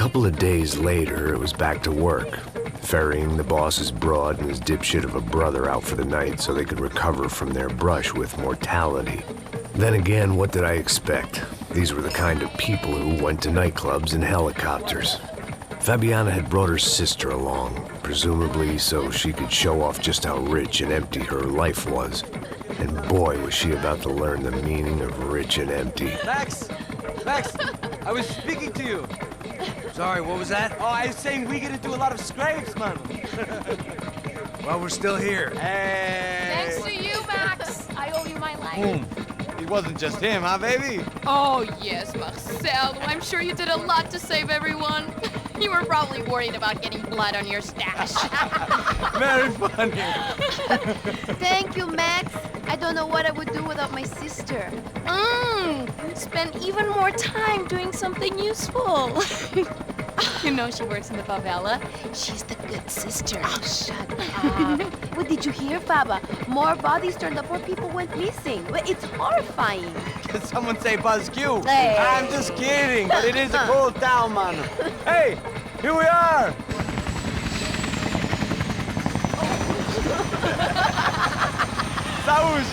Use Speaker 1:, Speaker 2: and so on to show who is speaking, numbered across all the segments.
Speaker 1: couple of days later, it was back to work, ferrying the boss's broad and his dipshit of a brother out for the night so they could recover from their brush with mortality. Then again, what did I expect? These were the kind of people who went to nightclubs in helicopters. Fabiana had brought her sister along, presumably so she could show off just how rich and empty her life was. And boy, was she about to learn the meaning of rich and empty.
Speaker 2: Max! Max! I was speaking to you.
Speaker 3: Sorry, what was that?
Speaker 2: Oh, I was saying we gotta do a lot of scrapes, man.
Speaker 3: Well, we're still here.
Speaker 2: Hey!
Speaker 4: Thanks to you, Max. I owe you my life.
Speaker 2: Boom. It wasn't just him, huh, baby?
Speaker 4: Oh, yes, Marcel. I'm sure you did a lot to save everyone. You were probably worried about getting blood on your stash.
Speaker 2: Very funny.
Speaker 5: Thank you, Max. I don't know what I would do without my sister.
Speaker 4: Spend even more time doing something useful. You know she works in the favela. She's the good sister.
Speaker 5: Oh, shut up. What did you hear, Faba? More bodies turned up where people went missing. It's horrifying.
Speaker 2: Did someone say Buzz Q?
Speaker 5: Hey.
Speaker 2: I'm just kidding, but it is a cool town, man. Hey, here we are. Saúde!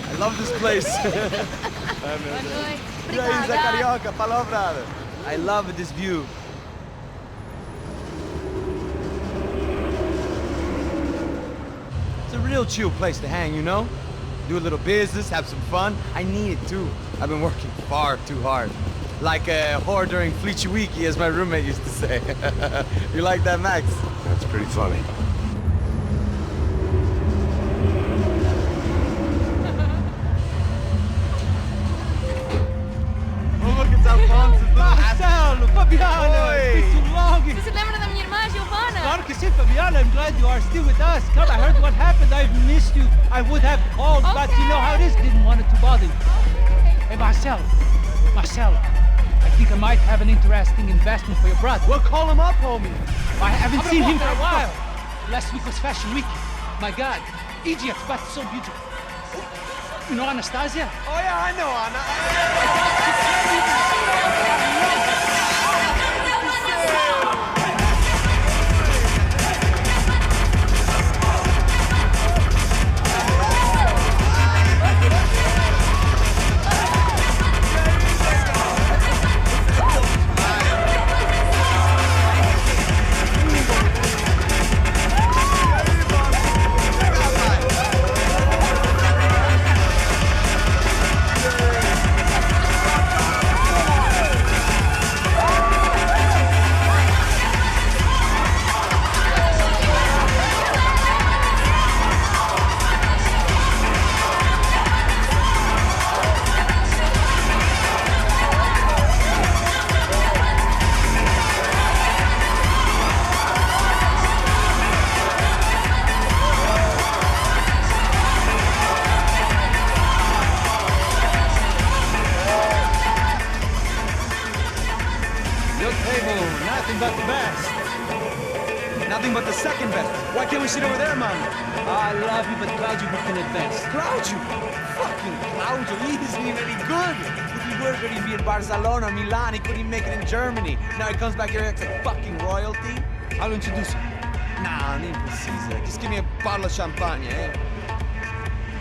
Speaker 2: I love this place. Carioca, palavra. I love this view. It's a real chill place to hang, you know? Do a little business, have some fun. I need it too. I've been working far too hard. Like a whore during Fleechy Weeky, as my roommate used to say. You like that, Max?
Speaker 1: That's pretty funny.
Speaker 6: Marcelo, Fabiana, it's been too long.
Speaker 4: Você se lembra da minha irmã, Giovanna?
Speaker 6: Claro que sim, Fabiana. I'm glad you are still with us. Come, I heard what happened. I've missed you. I would have called, but you know how it is. Didn't want it to bother you. Hey, Marcelo, I think I might have an interesting investment for your brother.
Speaker 2: Well, call him up, homie.
Speaker 6: I haven't seen him for a while. Last week was Fashion Week. My God, Egypt, but so beautiful. You know Anastasia?
Speaker 2: Oh yeah, I know Anna. Nothing but the best. Nothing but the second best. Why can't we sit over there, man?
Speaker 6: I love you, but Claudio booked in advance.
Speaker 2: Claudio? Fucking Claudio, he isn't even any good. If he were going to be in Barcelona, Milan, he couldn't make it in Germany. Now he comes back here and acts like fucking royalty.
Speaker 6: I'll introduce you.
Speaker 2: Nah, nem precisa. Just give me a bottle of champagne, eh?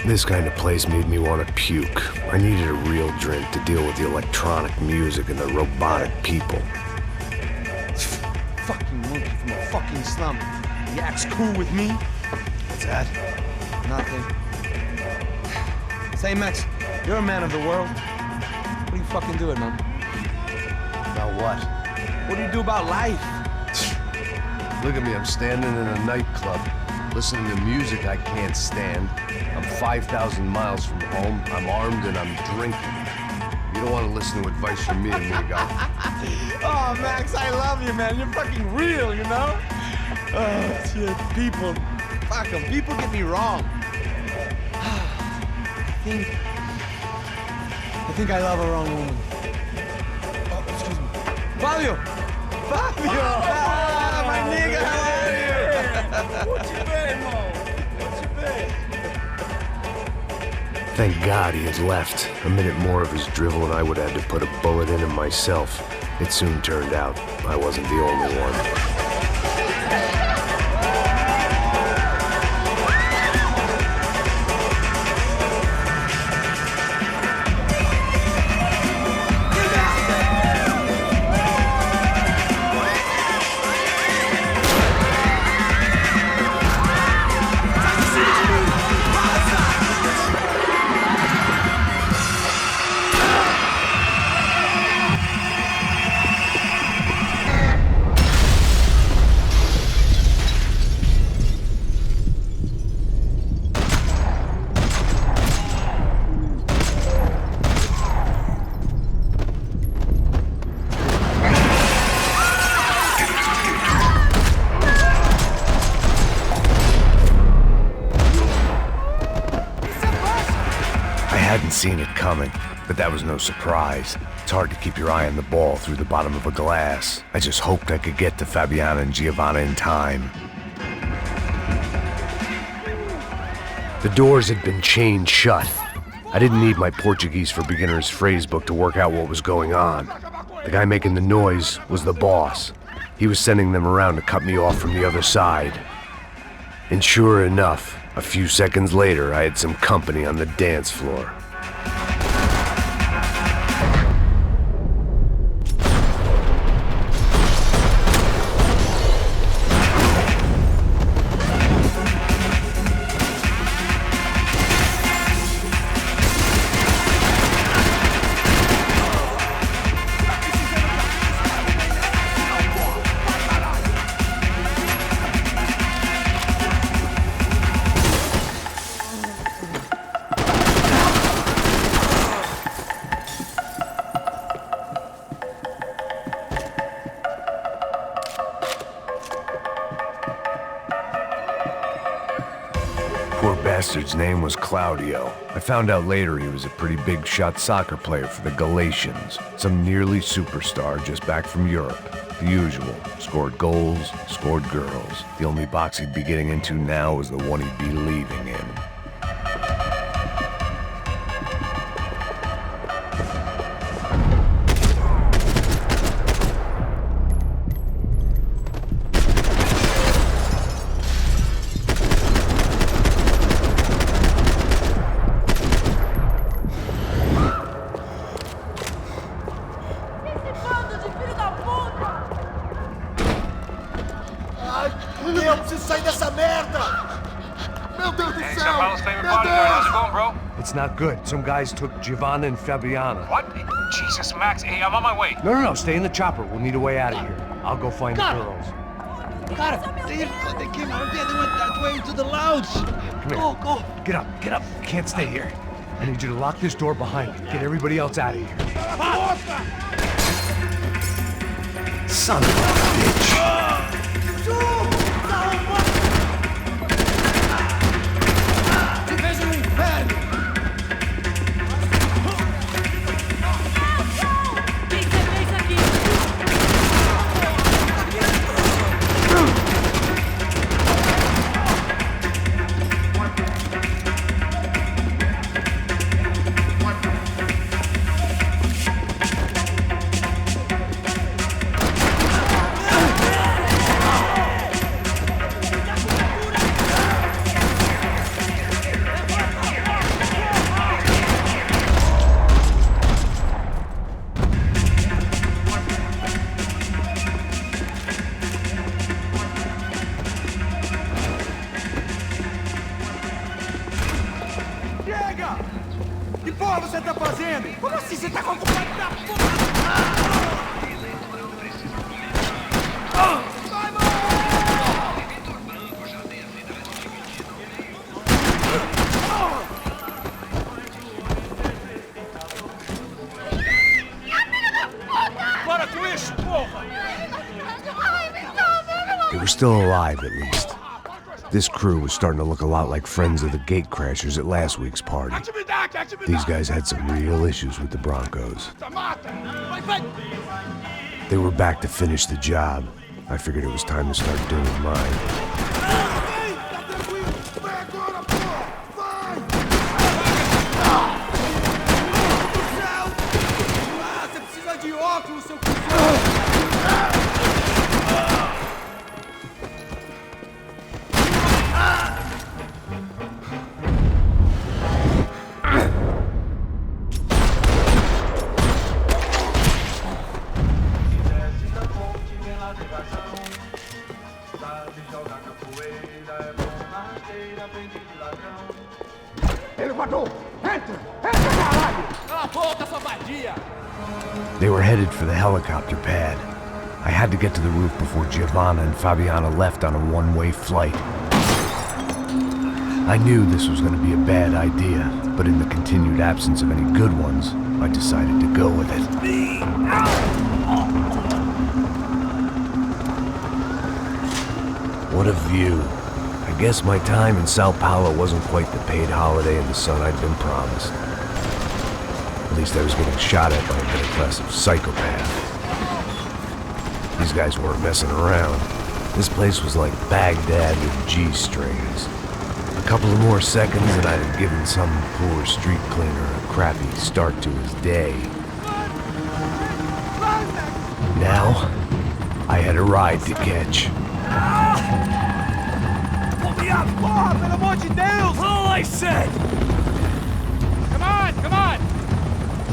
Speaker 1: This kind of place made me want to puke. I needed a real drink to deal with the electronic music and the robotic people.
Speaker 2: Fucking monkey from a fucking slum. He acts cool with me.
Speaker 1: What's that?
Speaker 2: Nothing. Say, Max, you're a man of the world. What do you fucking do it, man?
Speaker 1: About what?
Speaker 2: What do you do about life?
Speaker 1: Look at me, I'm standing in a nightclub, listening to music I can't stand. I'm 5,000 miles from home, I'm armed, and I'm drinking. You don't want to listen to advice from me, amigo.
Speaker 2: Oh, Max, I love you, man. You're fucking real, you know? Oh, shit, people. Fuck them. People get me wrong. I think I love a wrong woman. Fabio! Fabio! Ah, my nigga, how are you?
Speaker 1: Thank God he had left. A minute more of his drivel and I would have had to put a bullet in him myself. It soon turned out I wasn't the only one. I hadn't seen it coming, but that was no surprise. It's hard to keep your eye on the ball through the bottom of a glass. I just hoped I could get to Fabiana and Giovanna in time. The doors had been chained shut. I didn't need my Portuguese for Beginners phrase book to work out what was going on. The guy making the noise was the boss. He was sending them around to cut me off from the other side. And sure enough, a few seconds later, I had some company on the dance floor. Poor bastard's name was Claudio. I found out later he was a pretty big shot soccer player for the Galatians. Some nearly superstar just back from Europe. The usual. Scored goals, scored girls. The only box he'd be getting into now was the one he'd be leaving in.
Speaker 7: Eu preciso sair dessa merda! Meu Deus do céu! Meu Deus!
Speaker 1: It's not good. Some guys took Giovanna and Fabiana.
Speaker 8: What? Jesus, Max. Hey, I'm on my way.
Speaker 1: No, stay in the chopper. We'll need a way out of here. I'll go find the girls.
Speaker 6: Cara, they came out of there. They went that way into the lounge.
Speaker 1: Come here.
Speaker 6: Go.
Speaker 1: Get up. You can't stay here. I need you to lock this door behind you. Get everybody else out of here. Son of a bitch.
Speaker 7: Que porra você tá fazendo? Como assim você tá com a culpa da porra? Vai, mano!
Speaker 6: Para com isso, porra!
Speaker 1: They were still alive, at least. This crew was starting to look a lot like friends of the gatecrashers at last week's party. These guys had some real issues with the Broncos. They were back to finish the job. I figured it was time to start doing mine. They were headed for the helicopter pad. I had to get to the roof before Giovanna and Fabiana left on a one-way flight. I knew this was going to be a bad idea, but in the continued absence of any good ones, I decided to go with it. What a view. I guess my time in Sao Paulo wasn't quite the paid holiday in the sun I'd been promised. At least I was getting shot at by a middle-class psychopath. These guys weren't messing around. This place was like Baghdad with G-strings. A couple of more seconds and I'd have given some poor street cleaner a crappy start to his day. Now, I had a ride to catch.
Speaker 7: Pull me up! Porra, pelo amor de Deus! All I said!
Speaker 6: Come on, come on!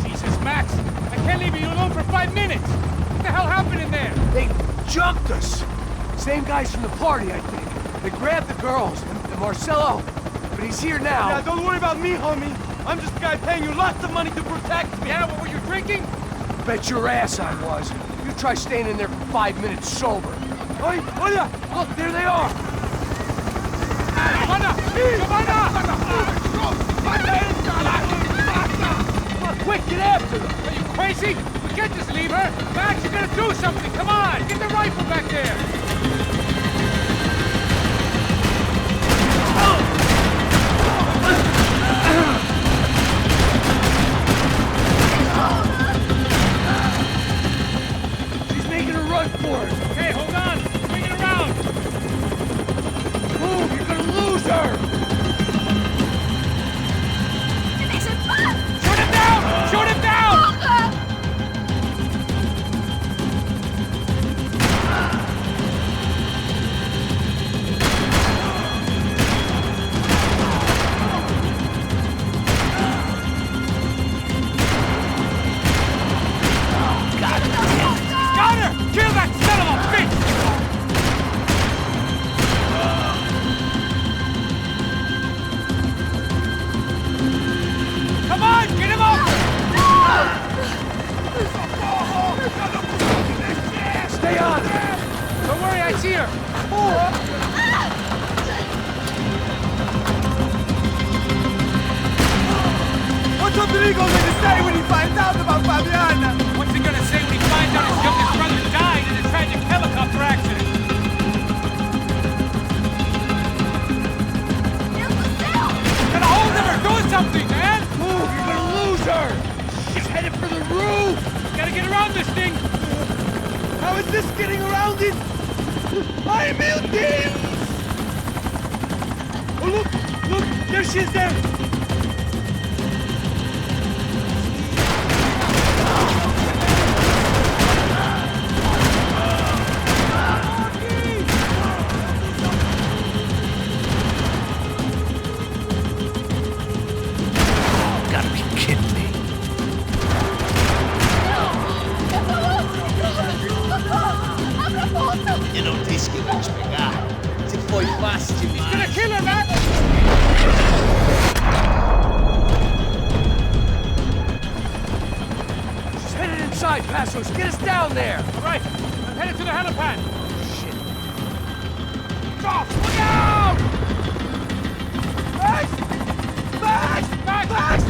Speaker 6: Jesus, Max, I can't leave you alone for 5 minutes! What the hell happened in there?
Speaker 3: They jumped us. Same guys from the party, I think. They grabbed the girls and Marcelo, but he's here now.
Speaker 7: Now, don't worry about me, homie. I'm just a guy paying you lots of money to protect me.
Speaker 6: Yeah, what were you drinking?
Speaker 3: Bet your ass I was. You try staying in there for 5 minutes sober.
Speaker 7: Oi, olha!
Speaker 3: Look, there they are.
Speaker 6: Giovanna! Giovanna!
Speaker 3: Come on, quick, get after them.
Speaker 6: Are you crazy? We can't just leave her! Max, you gotta do something! Come on! Get the rifle back there!
Speaker 3: She's making a run for it.
Speaker 6: Okay, hold on! Bring it around!
Speaker 3: Move, you're gonna lose her.
Speaker 6: Shoot him down! Shoot him down! Got her! Kill that son of a bitch! Come on, get him up!
Speaker 3: Stay on her.
Speaker 6: Don't worry, I see her.
Speaker 7: What's Rodrigo gonna say when he finds out about Fabiana?
Speaker 6: What's he gonna say when he finds out his youngest brother died in a tragic helicopter accident? Gotta hold him or do something, man!
Speaker 3: Move, you're gonna lose her. She's headed for the roof.
Speaker 6: Gotta get around this thing!
Speaker 7: How is this getting around it? Ai, meu Deus! Oh, look! Look! There she is there!
Speaker 1: Gotta be kidding me.
Speaker 9: E non rischi di spiegare. Se poi passi
Speaker 6: He's gonna kill her, man!
Speaker 3: She's headed inside, Passos. Get us down there.
Speaker 6: All right, I'm headed to the helipad. Shit. Stop! Look out!
Speaker 7: Max! Max!
Speaker 6: Max!
Speaker 7: Max!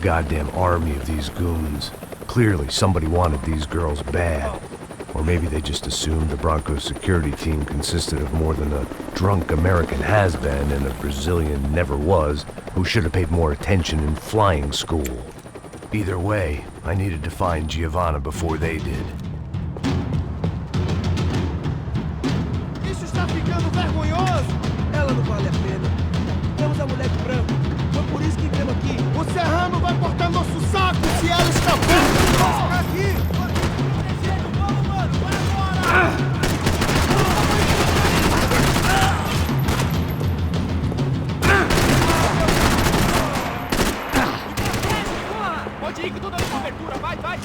Speaker 1: goddamn army of these goons. Clearly, somebody wanted these girls bad. Or maybe they just assumed the Broncos security team consisted of more than a drunk American has-been and a Brazilian never-was who should have paid more attention in flying school. Either way, I needed to find Giovanna before they did.
Speaker 7: Isso está ficando vergonhoso! Ela não vale a pena. Temos a mulher de branco. Foi por isso que viemos aqui. O Serrano vai cortar nosso saco se ela está perto. Aqui! Vamos, mano! Vai embora!
Speaker 6: Pode ir que tô dando cobertura, vai, vai!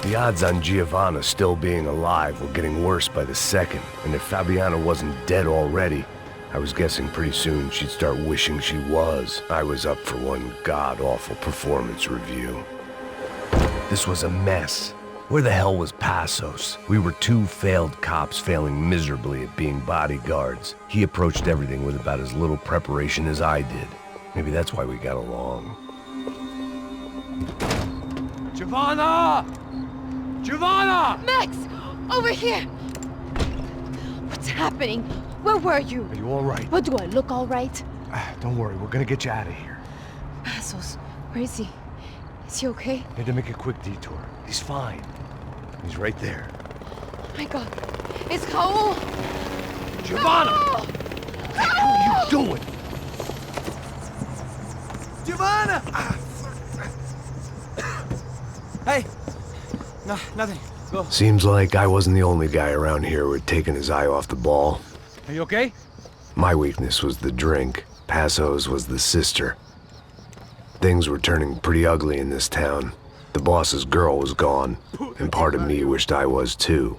Speaker 1: The odds on Giovanna still being alive were getting worse by the second, and if Fabiana wasn't dead already, I was guessing pretty soon she'd start wishing she was. I was up for one god-awful performance review. This was a mess. Where the hell was Passos? We were two failed cops failing miserably at being bodyguards. He approached everything with about as little preparation as I did. Maybe that's why we got along.
Speaker 3: Giovanna! Giovanna!
Speaker 4: Max! Over here! What's happening? Where were you?
Speaker 3: Are you all right?
Speaker 4: What, do I look all right?
Speaker 3: Don't worry, we're gonna get you out of here.
Speaker 4: Passos, where is he? Is he okay?
Speaker 3: Need to make a quick detour. He's fine. He's right there.
Speaker 4: Oh my god. It's Raul!
Speaker 3: Giovanna!
Speaker 4: Raul!
Speaker 3: What the hell are you doing?
Speaker 2: Giovanna! Hey! No, nothing. Go.
Speaker 1: Seems like I wasn't the only guy around here who had taken his eye off the ball.
Speaker 6: Are you okay?
Speaker 1: My weakness was the drink. Passos was the sister. Things were turning pretty ugly in this town. The boss's girl was gone, and part of me wished I was too.